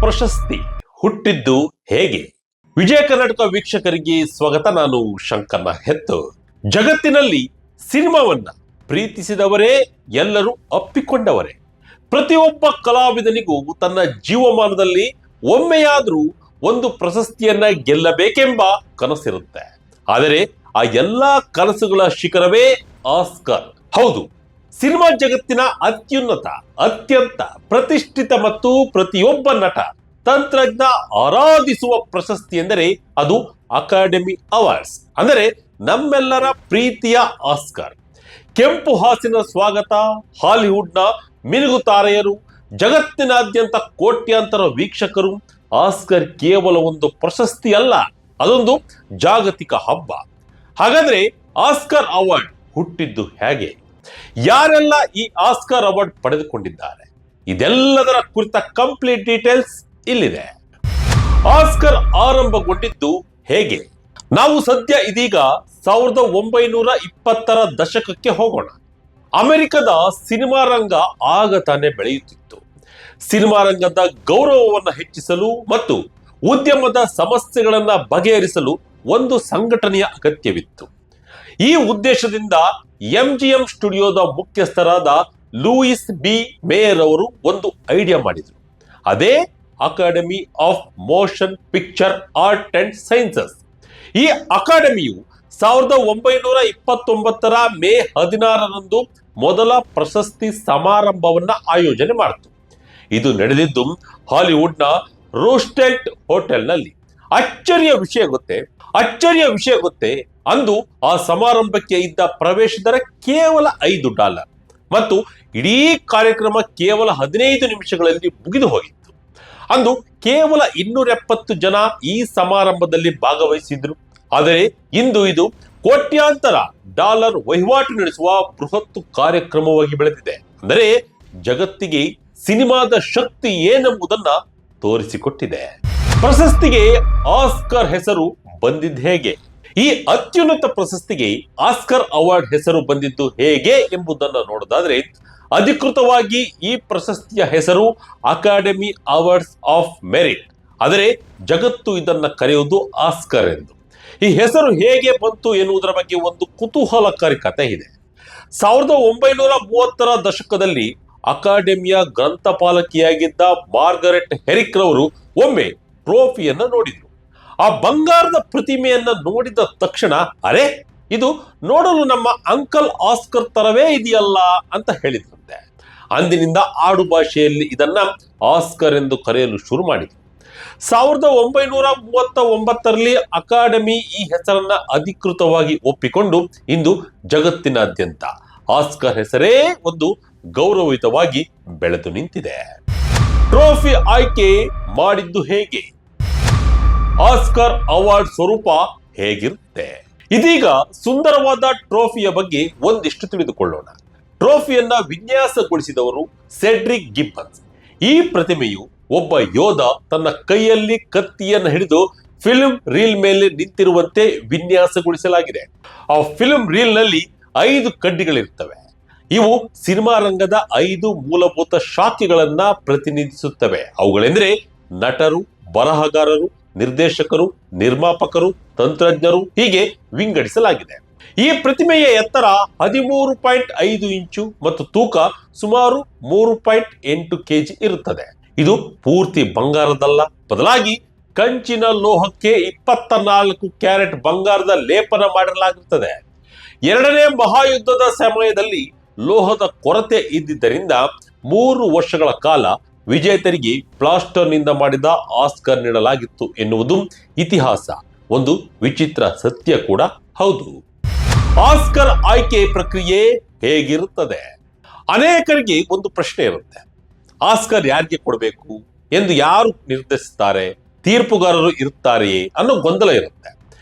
ಪ್ರಶಸ್ತಿ ಹುಟ್ಟಿದ್ದು ಹೇಗೆ? ವಿಜಯ ಕರ್ನಾಟಕ ವೀಕ್ಷಕರಿಗೆ ಸ್ವಾಗತ. ನಾನು ಶಂಕರ್ನ ಹೆತ್ತು. ಜಗತ್ತಿನಲ್ಲಿ ಸಿನಿಮಾವನ್ನ ಪ್ರೀತಿಸಿದವರೇ ಎಲ್ಲರೂ ಅಪ್ಪಿಕೊಂಡವರೇ. ಪ್ರತಿಯೊಬ್ಬ ಕಲಾವಿದನಿಗೂ ತನ್ನ ಜೀವಮಾನದಲ್ಲಿ ಒಮ್ಮೆಯಾದ್ರೂ ಒಂದು ಪ್ರಶಸ್ತಿಯನ್ನ ಗೆಲ್ಲಬೇಕೆಂಬ ಕನಸಿರುತ್ತೆ. ಆದರೆ ಆ ಎಲ್ಲಾ ಕನಸುಗಳ ಶಿಖರವೇ ಆಸ್ಕರ್. ಹೌದು, ಸಿನಿಮಾ ಜಗತ್ತಿನ ಅತ್ಯುನ್ನತ, ಅತ್ಯಂತ ಪ್ರತಿಷ್ಠಿತ ಮತ್ತು ಪ್ರತಿಯೊಬ್ಬ ನಟ, ತಂತ್ರಜ್ಞ ಆರಾಧಿಸುವ ಪ್ರಶಸ್ತಿ ಎಂದರೆ ಅದು ಅಕಾಡೆಮಿ ಅವಾರ್ಡ್ಸ್, ಅಂದರೆ ನಮ್ಮೆಲ್ಲರ ಪ್ರೀತಿಯ ಆಸ್ಕರ್. ಕೆಂಪು ಹಾಸಿನ ಸ್ವಾಗತ, ಹಾಲಿವುಡ್ನ ಮಿನುಗು ತಾರೆಯರು, ಜಗತ್ತಿನಾದ್ಯಂತ ಕೋಟ್ಯಾಂತರ ವೀಕ್ಷಕರು. ಆಸ್ಕರ್ ಕೇವಲ ಒಂದು ಪ್ರಶಸ್ತಿ ಅಲ್ಲ, ಅದೊಂದು ಜಾಗತಿಕ ಹಬ್ಬ. ಹಾಗಾದ್ರೆ ಆಸ್ಕರ್ ಅವಾರ್ಡ್ ಹುಟ್ಟಿದ್ದು ಹೇಗೆ? ಯಾರೆಲ್ಲ ಈ ಆಸ್ಕರ್ ಅವಾರ್ಡ್ ಪಡೆದುಕೊಂಡಿದ್ದಾರೆ? ಇದೆಲ್ಲದರ ಕುರಿತ ಕಂಪ್ಲೀಟ್ ಡೀಟೇಲ್ಸ್ ಇಲ್ಲಿದೆ. ಆಸ್ಕರ್ ಆರಂಭಗೊಂಡಿದ್ದು ಹೇಗೆ? ನಾವು ಸದ್ಯ ಇದೀಗ 1920ರ ದಶಕಕ್ಕೆ ಹೋಗೋಣ. ಅಮೆರಿಕದ ಸಿನಿಮಾ ರಂಗ ಆಗ ತಾನೇ ಬೆಳೆಯುತ್ತಿತ್ತು. ಸಿನಿಮಾ ರಂಗದ ಗೌರವವನ್ನು ಹೆಚ್ಚಿಸಲು ಮತ್ತು ಉದ್ಯಮದ ಸಮಸ್ಯೆಗಳನ್ನ ಬಗೆಹರಿಸಲು ಒಂದು ಸಂಘಟನೆಯ ಅಗತ್ಯವಿತ್ತು. ಈ ಉದ್ದೇಶದಿಂದ MGM ಸ್ಟುಡಿಯೋದ ಮುಖ್ಯಸ್ಥರಾದ ಲೂಯಿಸ್ ಬಿ ಮೇಯರ್ ಅವರು ಒಂದು ಐಡಿಯಾ ಮಾಡಿದರು. ಅದೇ academy of motion picture art and sciences. ಈ ಅಕಾಡೆಮಿಯು 1929ರ ಮೇ 16ರಂದು ಮೊದಲ ಪ್ರಶಸ್ತಿ ಸಮಾರಂಭವನ್ನ ಆಯೋಜನೆ ಮಾಡಿತು. ಇದು ನಡೆದಿದ್ದು ಹಾಲಿವುಡ್ನ ರೂಸ್ವೆಲ್ಟ್ ಹೋಟೆಲ್ನಲ್ಲಿ. ಅಚ್ಚರಿಯ ವಿಷಯ ಗೊತ್ತೇ, ಅಂದು ಆ ಸಮಾರಂಭಕ್ಕೆ ಇದ್ದ ಪ್ರವೇಶ ದರ ಕೇವಲ $5 ಮತ್ತು ಇಡೀ ಕಾರ್ಯಕ್ರಮ ಕೇವಲ 15 ನಿಮಿಷಗಳಲ್ಲಿ ಮುಗಿದು ಹೋಗಿತ್ತು. ಅಂದು ಕೇವಲ 270 ಜನ ಈ ಸಮಾರಂಭದಲ್ಲಿ ಭಾಗವಹಿಸಿದ್ರು. ಆದರೆ ಇಂದು ಇದು ಕೋಟ್ಯಾಂತರ ಡಾಲರ್ ವಹಿವಾಟು ನಡೆಸುವ ಬೃಹತ್ ಕಾರ್ಯಕ್ರಮವಾಗಿ ಬೆಳೆದಿದೆ. ಅಂದರೆ ಜಗತ್ತಿಗೆ ಸಿನಿಮಾದ ಶಕ್ತಿ ಏನೆಂಬುದನ್ನ ತೋರಿಸಿಕೊಟ್ಟಿದೆ. ಪ್ರಶಸ್ತಿಗೆ ಆಸ್ಕರ್ ಹೆಸರು ಬಂದಿದ್ದು ಹೇಗೆ? ಈ ಅತ್ಯುನ್ನತ ಪ್ರಶಸ್ತಿಗೆ ಆಸ್ಕರ್ ಅವಾರ್ಡ್ ಹೆಸರು ಬಂದಿದ್ದು ಹೇಗೆ ಎಂಬುದನ್ನು ನೋಡೋದಾದ್ರೆ, ಅಧಿಕೃತವಾಗಿ ಈ ಪ್ರಶಸ್ತಿಯ ಹೆಸರು ಅಕಾಡೆಮಿ ಅವಾರ್ಡ್ಸ್ ಆಫ್ ಮೆರಿಟ್. ಆದರೆ ಜಗತ್ತು ಇದನ್ನ ಕರೆಯುವುದು ಆಸ್ಕರ್ ಎಂದು. ಈ ಹೆಸರು ಹೇಗೆ ಬಂತು ಎನ್ನುವುದರ ಬಗ್ಗೆ ಒಂದು ಕುತೂಹಲಕಾರಿ ಕಥೆ ಇದೆ. 1930ರ ದಶಕದಲ್ಲಿ ಅಕಾಡೆಮಿಯ ಗ್ರಂಥಪಾಲಕಿಯಾಗಿದ್ದ ಮಾರ್ಗರೆಟ್ ಹೆರಿಕ್ ರವರು ಒಮ್ಮೆ ಟ್ರೋಫಿಯನ್ನ ನೋಡಿದ್ರು. ಆ ಬಂಗಾರದ ಪ್ರತಿಮೆಯನ್ನ ನೋಡಿದ ತಕ್ಷಣ, ಅರೆ, ಇದು ನೋಡಲು ನಮ್ಮ ಅಂಕಲ್ ಆಸ್ಕರ್ ತರವೇ ಇದೆಯಲ್ಲ ಅಂತ ಹೇಳಿದ್ರಂತೆ. ಅಂದಿನಿಂದ ಆಡು ಭಾಷೆಯಲ್ಲಿ ಇದನ್ನ ಆಸ್ಕರ್ ಎಂದು ಕರೆಯಲು ಶುರು ಮಾಡಿದ್ರು. 1939ರಲ್ಲಿ ಅಕಾಡೆಮಿ ಈ ಹೆಸರನ್ನ ಅಧಿಕೃತವಾಗಿ ಒಪ್ಪಿಕೊಂಡು ಇಂದು ಜಗತ್ತಿನಾದ್ಯಂತ ಆಸ್ಕರ್ ಹೆಸರೇ ಒಂದು ಗೌರವಯುತವಾಗಿ ಬೆಳೆದು ನಿಂತಿದೆ. ಟ್ರೋಫಿ ಆಯ್ಕೆ ಮಾಡಿದ್ದು ಹೇಗೆ? ಆಸ್ಕರ್ ಅವಾರ್ಡ್ ಸ್ವರೂಪ ಹೇಗಿರುತ್ತೆ? ಇದೀಗ ಸುಂದರವಾದ ಟ್ರೋಫಿಯ ಬಗ್ಗೆ ಒಂದಿಷ್ಟು ತಿಳಿದುಕೊಳ್ಳೋಣ. ಟ್ರೋಫಿಯನ್ನ ವಿನ್ಯಾಸಗೊಳಿಸಿದವರು ಸೆಡ್ರಿಕ್ ಗಿಬ್ಬನ್ಸ್. ಈ ಪ್ರತಿಮೆಯು ಒಬ್ಬ ಯೋಧ ತನ್ನ ಕೈಯಲ್ಲಿ ಕತ್ತಿಯನ್ನು ಹಿಡಿದು ಫಿಲ್ಮ್ ರೀಲ್ ಮೇಲೆ ನಿಂತಿರುವಂತೆ ವಿನ್ಯಾಸಗೊಳಿಸಲಾಗಿದೆ. ಆ ಫಿಲ್ಮ್ ರೀಲ್ ನಲ್ಲಿ 5 ಕಡ್ಡಿಗಳಿರ್ತವೆ. ಇವು ಸಿನಿಮಾ ರಂಗದ 5 ಮೂಲಭೂತ ಶಾಖೆಗಳನ್ನ ಪ್ರತಿನಿಧಿಸುತ್ತವೆ. ಅವುಗಳೆಂದರೆ ನಟರು, ಬರಹಗಾರರು, ನಿರ್ದೇಶಕರು, ನಿರ್ಮಾಪಕರು, ತಂತ್ರಜ್ಞರು, ಹೀಗೆ ವಿಂಗಡಿಸಲಾಗಿದೆ. ಈ ಪ್ರತಿಮೆಯ ಎತ್ತರ 13.5 ಇಂಚು ಮತ್ತು ತೂಕ ಸುಮಾರು 3.8 kg ಇರುತ್ತದೆ. ಇದು ಪೂರ್ತಿ ಬಂಗಾರದಲ್ಲ, ಬದಲಾಗಿ ಕಂಚಿನ ಲೋಹಕ್ಕೆ 24 ಕ್ಯಾರೆಟ್ ಬಂಗಾರದ ಲೇಪನ ಮಾಡಲಾಗುತ್ತದೆ. 2ನೇ ಮಹಾಯುದ್ಧದ ಸಮಯದಲ್ಲಿ ಲೋಹದ ಕೊರತೆ ಇದ್ದಿದ್ದರಿಂದ 3 ವರ್ಷಗಳ ಕಾಲ ವಿಜೇತರಿಗೆ ಪ್ಲಾಸ್ಟರ್ನಿಂದ ಮಾಡಿದ ಆಸ್ಕರ್ ನೀಡಲಾಗಿತ್ತು ಎನ್ನುವುದು ಇತಿಹಾಸ. ಒಂದು ವಿಚಿತ್ರ ಸತ್ಯ ಕೂಡ ಹೌದು. ಆಸ್ಕರ್ ಆಯ್ಕೆ ಪ್ರಕ್ರಿಯೆ ಹೇಗಿರುತ್ತದೆ? ಅನೇಕರಿಗೆ ಒಂದು ಪ್ರಶ್ನೆ ಇರುತ್ತೆ. ಆಸ್ಕರ್ ಯಾರಿಗೆ ಕೊಡಬೇಕು ಎಂದು ಯಾರು ನಿರ್ಧರಿಸುತ್ತಾರೆ? ತೀರ್ಪುಗಾರರು ಇರುತ್ತಾರೆಯೇ ಅನ್ನೋ ಗೊಂದಲ ಇರುತ್ತೆ.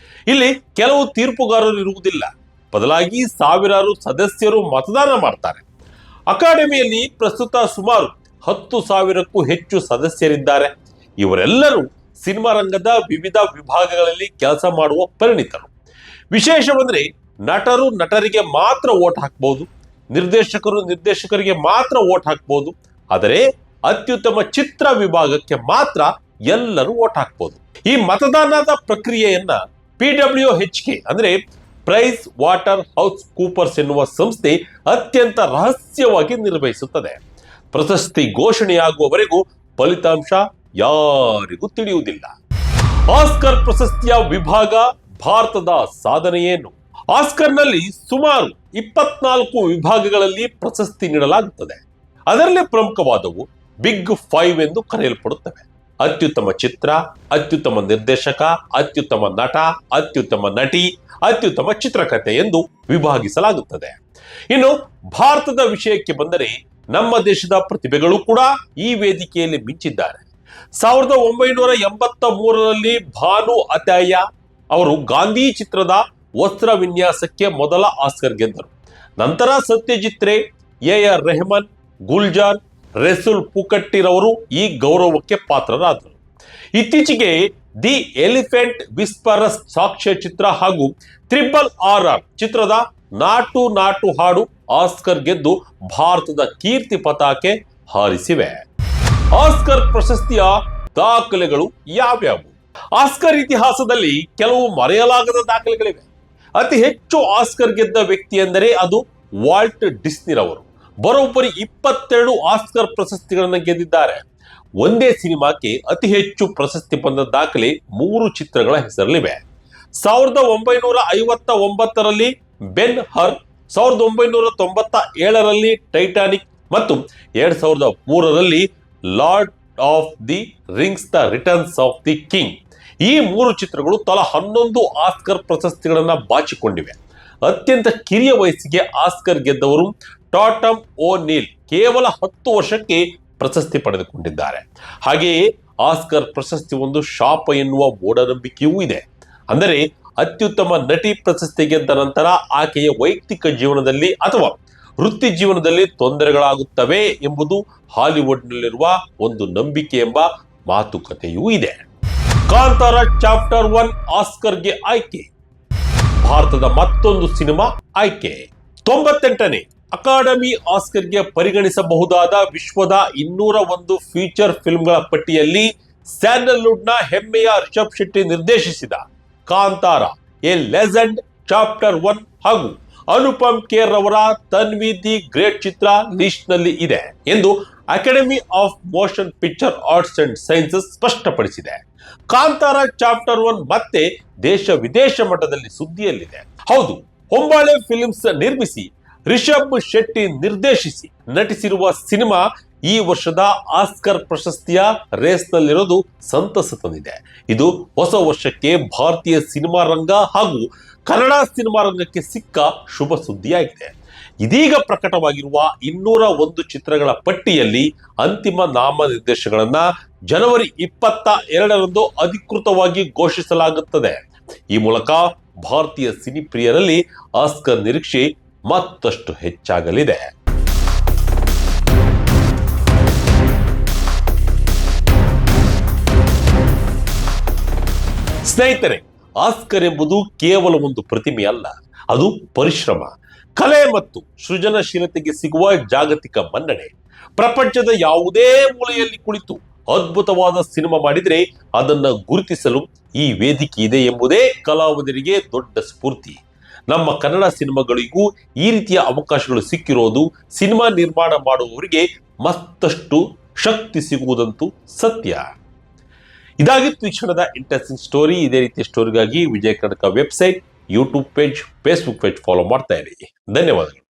ಇಲ್ಲಿ ಕೆಲವು ತೀರ್ಪುಗಾರರು ಇರುವುದಿಲ್ಲ, ಬದಲಾಗಿ ಸಾವಿರಾರು ಸದಸ್ಯರು ಮತದಾನ ಮಾಡ್ತಾರೆ. ಅಕಾಡೆಮಿಯಲ್ಲಿ ಪ್ರಸ್ತುತ ಸುಮಾರು 10,000ಕ್ಕೂ ಹೆಚ್ಚು ಸದಸ್ಯರಿದ್ದಾರೆ. ಇವರೆಲ್ಲರೂ ಸಿನಿಮಾ ರಂಗದ ವಿವಿಧ ವಿಭಾಗಗಳಲ್ಲಿ ಕೆಲಸ ಮಾಡುವ ಪರಿಣಿತರು. ವಿಶೇಷವೆಂದರೆ ನಟರು ನಟರಿಗೆ ಮಾತ್ರ ವೋಟ್ ಹಾಕಬಹುದು, ನಿರ್ದೇಶಕರಿಗೆ ಮಾತ್ರ ವೋಟ್ ಹಾಕಬಹುದು. ಆದರೆ ಅತ್ಯುತ್ತಮ ಚಿತ್ರ ವಿಭಾಗಕ್ಕೆ ಮಾತ್ರ ಎಲ್ಲರೂ ವೋಟ್ ಹಾಕ್ಬೋದು. ಈ ಮತದಾನದ ಪ್ರಕ್ರಿಯೆಯನ್ನ PWHK ಅಂದ್ರೆ ಪ್ರೈಸ್ ವಾಟರ್ ಹೌಸ್ ಕೂಪರ್ಸ್ ಎನ್ನುವ ಸಂಸ್ಥೆ ಅತ್ಯಂತ ರಹಸ್ಯವಾಗಿ ನಿರ್ವಹಿಸುತ್ತದೆ. ಪ್ರಶಸ್ತಿ ಘೋಷಣೆಯಾಗುವವರೆಗೂ ಫಲಿತಾಂಶ ಯಾರಿಗೂ ತಿಳಿಯುವುದಿಲ್ಲ. ಆಸ್ಕರ್ ಪ್ರಶಸ್ತಿಯ ವಿಭಾಗ, ಭಾರತದ ಸಾಧನೆ ಏನು? ಆಸ್ಕರ್ನಲ್ಲಿ ಸುಮಾರು 24 ವಿಭಾಗಗಳಲ್ಲಿ ಪ್ರಶಸ್ತಿ ನೀಡಲಾಗುತ್ತದೆ. ಅದರಲ್ಲಿ ಪ್ರಮುಖವಾದವು ಬಿಗ್ 5 ಎಂದು ಕರೆಯಲ್ಪಡುತ್ತವೆ. ಅತ್ಯುತ್ತಮ ಚಿತ್ರ, ಅತ್ಯುತ್ತಮ ನಿರ್ದೇಶಕ, ಅತ್ಯುತ್ತಮ ನಟ, ಅತ್ಯುತ್ತಮ ನಟಿ, ಅತ್ಯುತ್ತಮ ಚಿತ್ರಕಥೆ ಎಂದು ವಿಭಾಗಿಸಲಾಗುತ್ತದೆ. ಇನ್ನು ಭಾರತದ ವಿಷಯಕ್ಕೆ ಬಂದರೆ ನಮ್ಮ ದೇಶದ ಪ್ರತಿಭೆಗಳು ಕೂಡ ಈ ವೇದಿಕೆಯಲ್ಲಿ ಮಿಂಚಿದ್ದಾರೆ. 1983ರಲ್ಲಿ ಭಾನು ಅತಾಯ ಅವರು ಗಾಂಧಿ ಚಿತ್ರದ ವಸ್ತ್ರ ವಿನ್ಯಾಸಕ್ಕೆ ಮೊದಲ ಆಸ್ಕರ್ ಗೆದ್ದರು. ನಂತರ ಸತ್ಯಜಿತ್ ರೇ, AR ರೆಹಮಾನ್, ಗುಲ್ಜಾರ್, ರೆಸುಲ್ ಪುಕಟ್ಟಿರವರು ಈ ಗೌರವಕ್ಕೆ ಪಾತ್ರರಾದರು. ಇತ್ತೀಚೆಗೆ ದಿ ಎಲಿಫೆಂಟ್ ವಿಸ್ಪರಸ್ ಸಾಕ್ಷ್ಯ ಚಿತ್ರ ಹಾಗೂ RRR ಚಿತ್ರದ ನಾಟು ನಾಟು ಹಾಡು ಆಸ್ಕರ್ ಗೆದ್ದು ಭಾರತದ ಕೀರ್ತಿ ಪತಾಕೆ ಹಾರಿಸಿವೆ. ಆಸ್ಕರ್ ಪ್ರಶಸ್ತಿಯ ದಾಖಲೆಗಳು ಯಾವ್ಯಾವು? ಆಸ್ಕರ್ ಇತಿಹಾಸದಲ್ಲಿ ಕೆಲವು ಮರೆಯಲಾಗದ ದಾಖಲೆಗಳಿವೆ. ಅತಿ ಹೆಚ್ಚು ಆಸ್ಕರ್ ಗೆದ್ದ ವ್ಯಕ್ತಿ ಎಂದರೆ ಅದು ವಾಲ್ಟ್ ಡಿಸ್ನಿರವರು. ಬರೋಬ್ಬರಿ 22 ಆಸ್ಕರ್ ಪ್ರಶಸ್ತಿಗಳನ್ನು ಗೆದ್ದಿದ್ದಾರೆ. ಒಂದೇ ಸಿನಿಮಾಕ್ಕೆ ಅತಿ ಹೆಚ್ಚು ಪ್ರಶಸ್ತಿ ಬಂದ ದಾಖಲೆ 3 ಚಿತ್ರಗಳ ಹೆಸರಲ್ಲಿವೆ. 1959ರಲ್ಲಿ ಬೆನ್ ಹರ್, 1997ರಲ್ಲಿ ಟೈಟಾನಿಕ್ ಮತ್ತು 2003ರಲ್ಲಿ Lord of the Rings the returns of the King. ಈ 3 ಚಿತ್ರಗಳು ತಲಾ 11 ಆಸ್ಕರ್ ಪ್ರಶಸ್ತಿಗಳನ್ನು ಬಾಚಿಕೊಂಡಿವೆ. ಅತ್ಯಂತ ಕಿರಿಯ ವಯಸ್ಸಿಗೆ ಆಸ್ಕರ್ ಗೆದ್ದವರು ಟಾಟಮ್ ಓ'ನೀಲ್ ಕೇವಲ 10 ವರ್ಷಕ್ಕೆ ಪ್ರಶಸ್ತಿ ಪಡೆದುಕೊಂಡಿದ್ದಾರೆ. ಹಾಗೆಯೇ ಆಸ್ಕರ್ ಪ್ರಶಸ್ತಿ ಒಂದು ಶಾಪ ಎನ್ನುವ ಮೂಢನಂಬಿಕೆಯೂ ಇದೆ. ಅಂದರೆ ಅತ್ಯುತ್ತಮ ನಟಿ ಪ್ರಶಸ್ತಿ ಗೆದ್ದ ನಂತರ ಆಕೆಯ ವೈಯಕ್ತಿಕ ಜೀವನದಲ್ಲಿ ಅಥವಾ ವೃತ್ತಿ ಜೀವನದಲ್ಲಿ ತೊಂದರೆಗಳಾಗುತ್ತವೆ ಎಂಬುದು ಹಾಲಿವುಡ್ನಲ್ಲಿರುವ ಒಂದು ನಂಬಿಕೆ ಎಂಬ ಮಾತುಕತೆಯೂ ಇದೆ. ಕಾಂತಾರ ಚಾಪ್ಟರ್ 1 ಆಸ್ಕರ್ಗೆ ಆಯ್ಕೆ. ಭಾರತದ ಮತ್ತೊಂದು ಸಿನಿಮಾ ಆಯ್ಕೆ. 98ನೇ ಅಕಾಡೆಮಿ ಆಸ್ಕರ್ಗೆ ಪರಿಗಣಿಸಬಹುದಾದ ವಿಶ್ವದ 201 ಫೀಚರ್ ಫಿಲ್ಮ್ಗಳ ಪಟ್ಟಿಯಲ್ಲಿ ಸ್ಯಾಂಡಲ್ವುಡ್ನ ಹೆಮ್ಮೆಯ ರಿಷಬ್ ಶೆಟ್ಟಿ ನಿರ್ದೇಶಿಸಿದ ಕಾಂತಾರ ಎ ಲೆಜೆಂಡ್ ಚಾಪ್ಟರ್ 1 ಹಾಗೂ ಅನುಪಮ್ ಖೇರ್ ಅವರ ತನ್ವಿ ದಿ ಗ್ರೇಟ್ ಚಿತ್ರ ಲಿಸ್ಟ್ ನಲ್ಲಿ ಇದೆ ಎಂದು academy of motion picture arts and sciences ಸ್ಪಷ್ಟಪಡಿಸಿದೆ. ಕಾಂತಾರ ಚಾಪ್ಟರ್ 1 ಮತ್ತೆ ದೇಶ ವಿದೇಶ ಮಟ್ಟದಲ್ಲಿ ಸುದ್ದಿಯಲ್ಲಿದೆ. ಹೌದು, ಹೊಂಬಾಳೆ ಫಿಲ್ಮ್ಸ್ ನಿರ್ಮಿಸಿ ರಿಷಬ್ ಶೆಟ್ಟಿ ನಿರ್ದೇಶಿಸಿ ನಟಿಸಿರುವ ಸಿನಿಮಾ ಈ ವರ್ಷದ ಆಸ್ಕರ್ ಪ್ರಶಸ್ತಿಯ ರೇಸ್ನಲ್ಲಿರೋದು ಸಂತಸ ತಂದಿದೆ. ಇದು ಹೊಸ ವರ್ಷಕ್ಕೆ ಭಾರತೀಯ ಸಿನಿಮಾ ರಂಗ ಹಾಗೂ ಕನ್ನಡ ಸಿನಿಮಾ ರಂಗಕ್ಕೆ ಸಿಕ್ಕ ಶುಭ ಸುದ್ದಿಯಾಗಿದೆ. ಇದೀಗ ಪ್ರಕಟವಾಗಿರುವ 201 ಚಿತ್ರಗಳ ಪಟ್ಟಿಯಲ್ಲಿ ಅಂತಿಮ ನಾಮನಿರ್ದೇಶನಗಳನ್ನ ಜನವರಿ 22ರಂದು ಅಧಿಕೃತವಾಗಿ ಘೋಷಿಸಲಾಗುತ್ತದೆ. ಈ ಮೂಲಕ ಭಾರತೀಯ ಸಿನಿ ಪ್ರಿಯರಲ್ಲಿ ಆಸ್ಕರ್ ನಿರೀಕ್ಷೆ ಮತ್ತಷ್ಟು ಹೆಚ್ಚಾಗಲಿದೆ. ಸ್ನೇಹಿತರೆ, ಆಸ್ಕರ್ ಎಂಬುದು ಕೇವಲ ಒಂದು ಪ್ರತಿಮೆ ಅಲ್ಲ, ಅದು ಪರಿಶ್ರಮ, ಕಲೆ ಮತ್ತು ಸೃಜನಶೀಲತೆಗೆ ಸಿಗುವ ಜಾಗತಿಕ ಮನ್ನಣೆ. ಪ್ರಪಂಚದ ಯಾವುದೇ ಮೂಲೆಯಲ್ಲಿ ಕುಳಿತು ಅದ್ಭುತವಾದ ಸಿನಿಮಾ ಮಾಡಿದರೆ ಅದನ್ನ ಗುರುತಿಸಲು ಈ ವೇದಿಕೆ ಇದೆ ಎಂಬುದೇ ಕಲಾವಿದರಿಗೆ ದೊಡ್ಡ ಸ್ಫೂರ್ತಿ. ನಮ್ಮ ಕನ್ನಡ ಸಿನಿಮಾಗಳಿಗೂ ಈ ರೀತಿಯ ಅವಕಾಶಗಳು ಸಿಕ್ಕಿರೋದು ಸಿನಿಮಾ ನಿರ್ಮಾಣ ಮಾಡುವವರಿಗೆ ಮತ್ತಷ್ಟು ಶಕ್ತಿ ಸಿಗುವುದಂತೂ ಸತ್ಯ. ಇದಾಗಿತ್ತು ಈ ಕ್ಷಣದ ಇಂಟ್ರೆಸ್ಟಿಂಗ್ ಸ್ಟೋರಿ. ಇದೇ ರೀತಿಯ ಸ್ಟೋರಿಗಾಗಿ Vijaya Karnataka website, YouTube page, Facebook page follow ಮಾಡ್ತಾ ಇರಿ. ಧನ್ಯವಾದಗಳು.